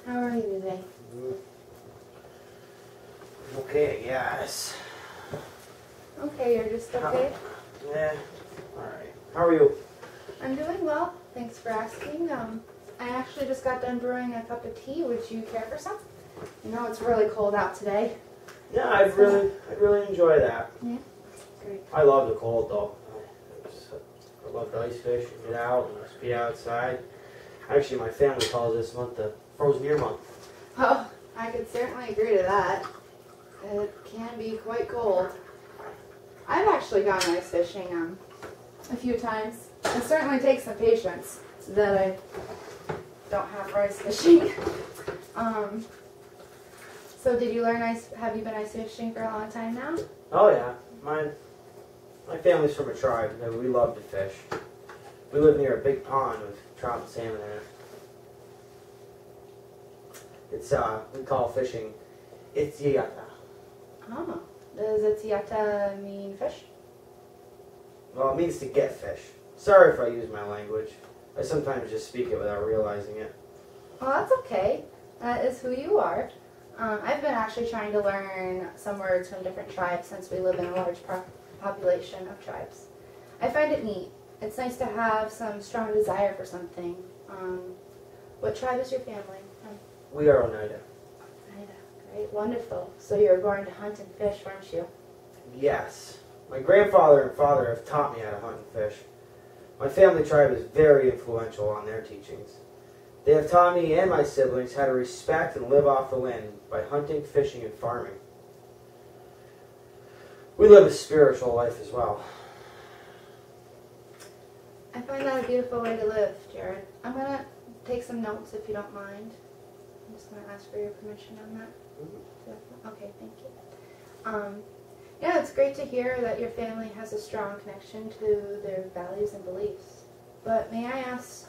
How are you today? Okay, I guess. Okay, you're just okay? Yeah, alright. How are you? I'm doing well. Thanks for asking. I actually just got done brewing a cup of tea. Would you care for some? You know, it's really cold out today. Yeah, I'd really enjoy that. Yeah? Great. I love the cold though. I love to ice fish and get out and just be outside. Actually, my family calls this month the frozen ear month. Oh, I could certainly agree to that. It can be quite cold. I've actually gone ice fishing a few times. It certainly takes some patience that I don't have for ice fishing. So did you have you been ice fishing for a long time now? Oh yeah, my family's from a tribe and we love to fish. We live near a big pond with trout and salmon in it. It's we call fishing Itziata. Oh, does Itziata mean fish? Well, it means to get fish. Sorry if I use my language. I sometimes just speak it without realizing it. Well, that's okay. That is who you are. I've been actually trying to learn some words from different tribes since we live in a large population of tribes. I find it neat. It's nice to have some strong desire for something. What tribe is your family from? We are Oneida. Oneida. Great, wonderful. So you were born to hunt and fish, weren't you? Yes. My grandfather and father have taught me how to hunt and fish. My family tribe is very influential on their teachings. They have taught me and my siblings how to respect and live off the land by hunting, fishing, and farming. We live a spiritual life as well. I find that a beautiful way to live, Jared. I'm going to take some notes if you don't mind. I'm just going to ask for your permission on that. Okay, thank you. Yeah, it's great to hear that your family has a strong connection to their values and beliefs. But may I ask,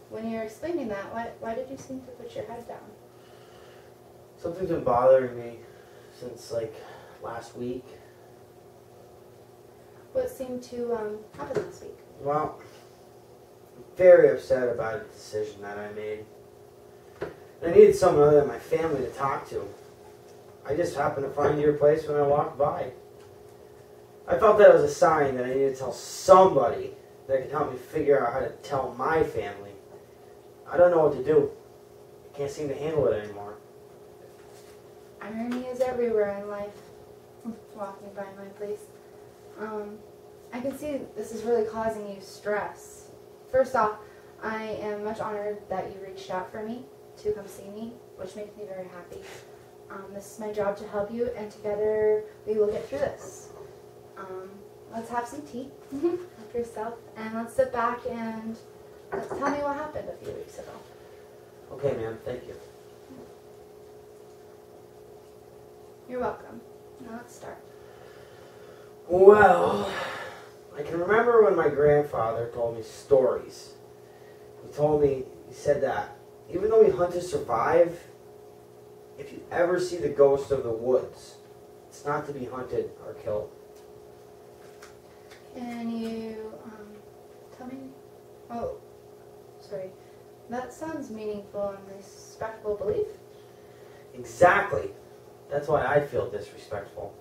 when you're explaining that, why did you seem to put your head down? Something's been bothering me since like last week. What seemed to happen last week? Well, I'm very upset about a decision that I made. I needed someone other than my family to talk to. I just happened to find your place when I walked by. I felt that was a sign that I needed to tell somebody that could help me figure out how to tell my family. I don't know what to do. I can't seem to handle it anymore. Irony is everywhere in life. Walking by my place. I can see this is really causing you stress. First off, I am much honored that you reached out for me to come see me, which makes me very happy. This is my job to help you, and together we will get through this. Let's have some tea for yourself, and let's sit back and tell me what happened a few weeks ago. Okay, ma'am. Thank you. You're welcome. Now let's start. Well, I can remember when my grandfather told me stories. He said that even though we hunt to survive, if you ever see the ghost of the woods, it's not to be hunted or killed. Can you tell me? Oh, sorry. That sounds meaningful and respectful belief. Exactly. That's why I feel disrespectful.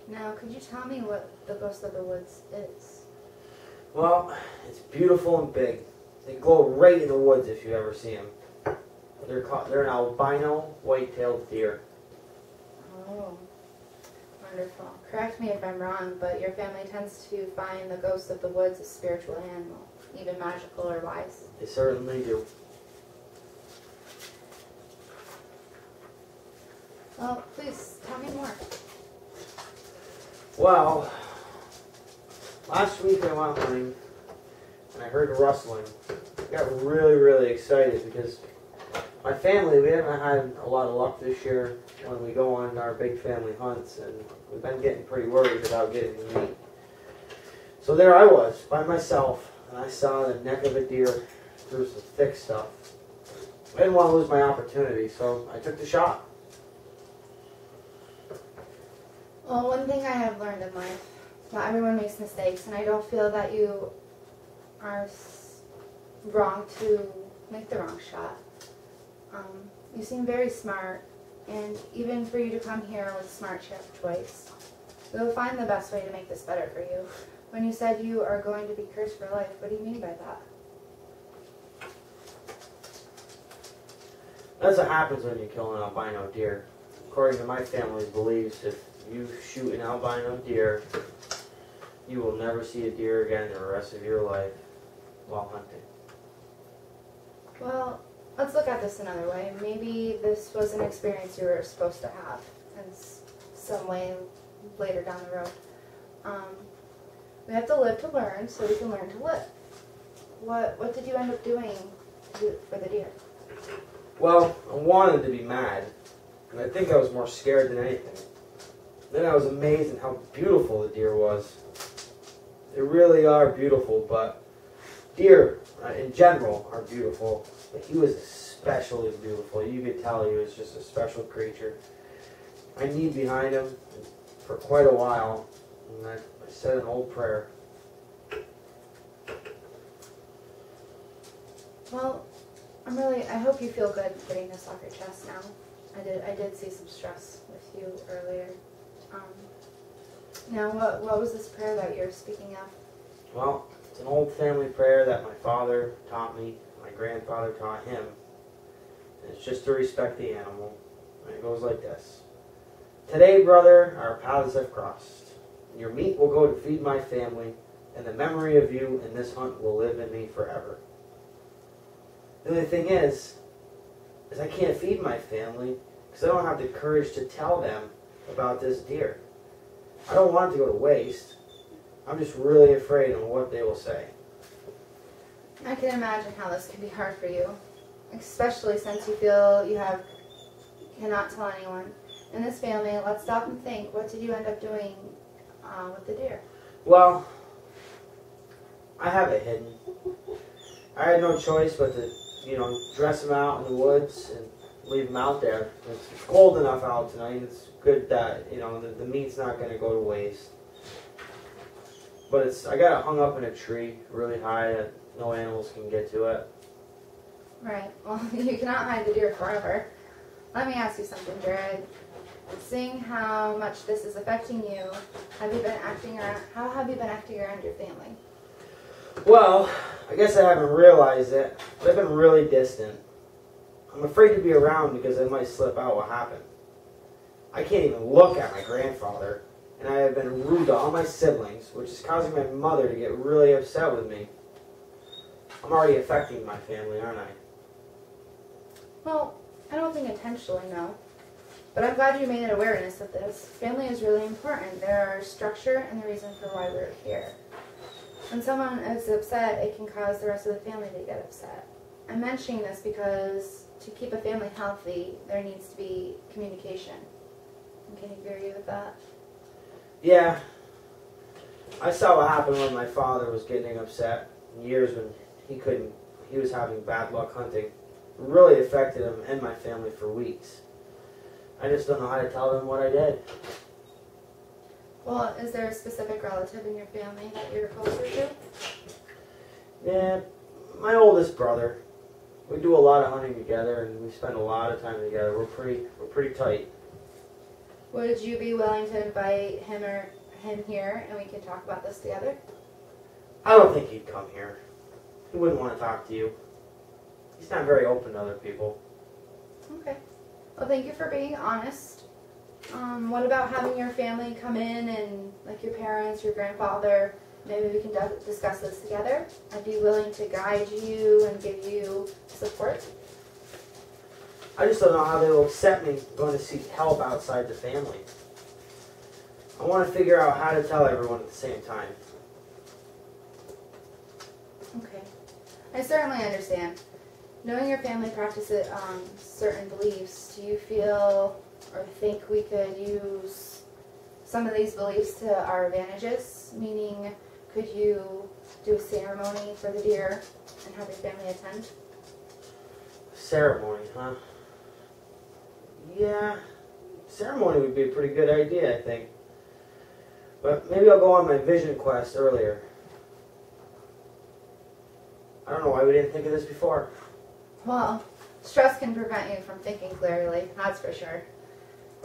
Now, could you tell me what the Ghost of the Woods is? Well, it's beautiful and big. They glow right in the woods if you ever see them. They're an albino white-tailed deer. Oh, wonderful. Correct me if I'm wrong, but your family tends to find the Ghost of the Woods a spiritual animal, even magical or wise. They certainly do. Well, please, tell me more. Well, last week I went hunting and I heard rustling. I got really, really excited because my family, we haven't had a lot of luck this year when we go on our big family hunts, and we've been getting pretty worried about getting the meat. So there I was by myself, and I saw the neck of a deer through some thick stuff. I didn't want to lose my opportunity, so I took the shot. Well, one thing I have learned in life, not everyone makes mistakes, and I don't feel that you are wrong to make the wrong shot. You seem very smart, and even for you to come here with a smart choice, we'll find the best way to make this better for you. When you said you are going to be cursed for life, what do you mean by that? That's what happens when you kill an albino deer. According to my family's beliefs, if you shoot an albino deer, you will never see a deer again the rest of your life while hunting. Well, let's look at this another way. Maybe this was an experience you were supposed to have in some way later down the road. We have to live to learn, so we can learn to live. What did you end up doing for the deer? Well, I wanted to be mad, and I think I was more scared than anything. Then I was amazed at how beautiful the deer was. They really are beautiful, but deer in general are beautiful, but he was especially beautiful. You could tell he was just a special creature. I kneed behind him for quite a while, and I said an old prayer. Well, I hope you feel good getting this off your chest now. I did see some stress with you earlier. Now, what was this prayer that you're speaking of? Well, it's an old family prayer that my father taught me, my grandfather taught him. And it's just to respect the animal. And it goes like this. Today, brother, our paths have crossed. Your meat will go to feed my family, and the memory of you in this hunt will live in me forever. The only thing is I can't feed my family because I don't have the courage to tell them about this deer. I don't want it to go to waste. I'm just really afraid of what they will say. I can imagine how this can be hard for you, especially since you feel you cannot tell anyone. In this family, let's stop and think, what did you end up doing with the deer? Well, I have it hidden. I had no choice but to, dress them out in the woods and leave them out there. It's cold enough out tonight. It's good that, the meat's not going to go to waste. But I got it hung up in a tree really high that no animals can get to it. Right. Well, you cannot hide the deer forever. Let me ask you something, Jared. Seeing how much this is affecting you, how have you been acting around your family? Well, I guess I haven't realized it, but I've been really distant. I'm afraid to be around because I might slip out what happened. I can't even look at my grandfather, and I have been rude to all my siblings, which is causing my mother to get really upset with me. I'm already affecting my family, aren't I? Well, I don't think intentionally, no. But I'm glad you made an awareness of this. Family is really important. There are structure and the reason for why we're here. When someone is upset, it can cause the rest of the family to get upset. I'm mentioning this because to keep a family healthy, there needs to be communication. Can you agree with that? Yeah. I saw what happened when my father was getting upset. Years when he was having bad luck hunting. It really affected him and my family for weeks. I just don't know how to tell them what I did. Well, is there a specific relative in your family that you're closer to? Yeah, my oldest brother. We do a lot of hunting together, and we spend a lot of time together. We're pretty tight. Would you be willing to invite him here, and we can talk about this together? I don't think he'd come here. He wouldn't want to talk to you. He's not very open to other people. Okay. Well, thank you for being honest. What about having your family come in and, like your parents, your grandfather, maybe we can discuss this together? I'd be willing to guide you and give you support. I just don't know how they will accept me going to seek help outside the family. I want to figure out how to tell everyone at the same time. Okay. I certainly understand. Knowing your family practices certain beliefs, do you feel or think we could use some of these beliefs to our advantages? Meaning, could you do a ceremony for the deer and have your family attend? Ceremony, huh? Yeah, ceremony would be a pretty good idea, I think. But maybe I'll go on my vision quest earlier. I don't know why we didn't think of this before. Well, stress can prevent you from thinking clearly, that's for sure.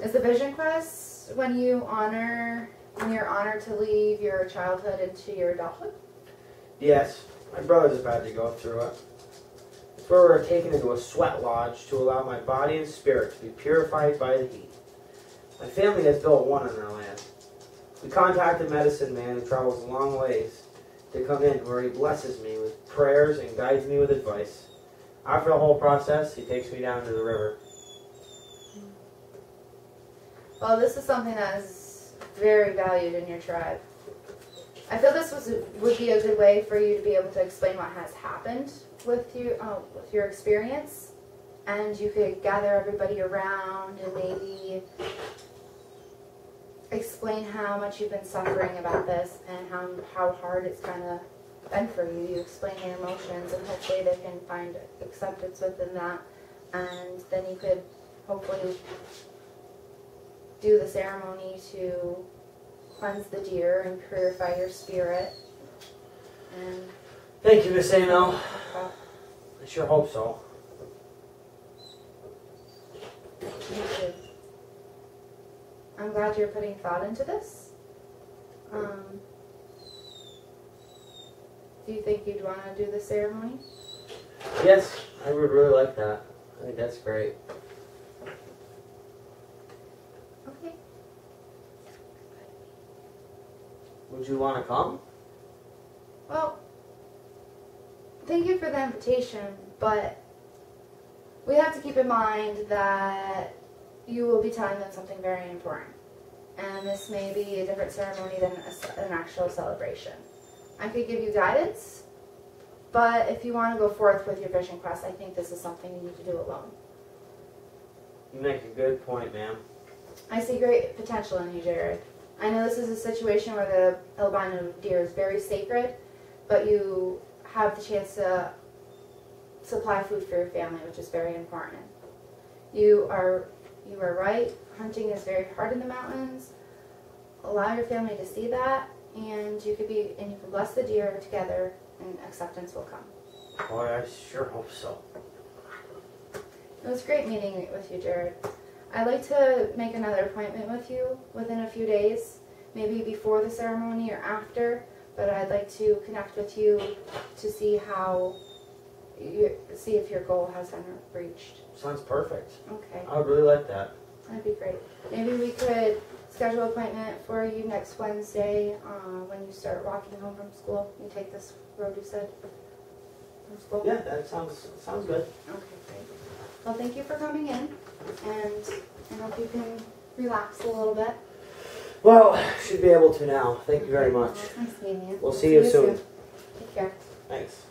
Is the vision quest when you're honored to leave your childhood into your adulthood? Yes, my brother's about to go through it. It's where we're taken into a sweat lodge to allow my body and spirit to be purified by the heat. My family has built one on our land. We contacted medicine man who travels a long ways to come in, where he blesses me with prayers and guides me with advice. After the whole process, he takes me down to the river. Well, this is something that is very valued in your tribe. I feel this would be a good way for you to be able to explain what has happened with your experience, and you could gather everybody around and maybe explain how much you've been suffering about this and how hard it's kind of been for you. You explain your emotions, and hopefully they can find acceptance within that, and then you could hopefully do the ceremony to cleanse the deer and purify your spirit. And Thank you, Miss Amel. I sure hope so. me too. I'm glad you're putting thought into this. Do you think you'd want to do the ceremony? Yes, I would really like that. I think that's great. Okay. Would you want to come? Well, thank you for the invitation, but we have to keep in mind that you will be telling them something very important. And this may be a different ceremony than an actual celebration. I could give you guidance, but if you want to go forth with your vision quest, I think this is something you need to do alone. You make a good point, ma'am. I see great potential in you, Jared. I know this is a situation where the albino deer is very sacred, but you have the chance to supply food for your family, which is very important. You are right. Hunting is very hard in the mountains. Allow your family to see that, and you can bless the deer together, and acceptance will come. Boy, I sure hope so. It was great meeting with you, Jared. I'd like to make another appointment with you within a few days, maybe before the ceremony or after, but I'd like to connect with you to see if your goal has been reached. Sounds perfect. Okay, I would really like that. that'd be great. Maybe we could schedule an appointment for you next Wednesday when you start walking home from school. You take this road, you said, from school? Yeah, that sounds good. Okay, great. Well, thank you for coming in, and I hope you can relax a little bit. Well, should be able to now. Thank you very much. Well, it's nice meeting you. We'll see you soon. Take care. Thanks.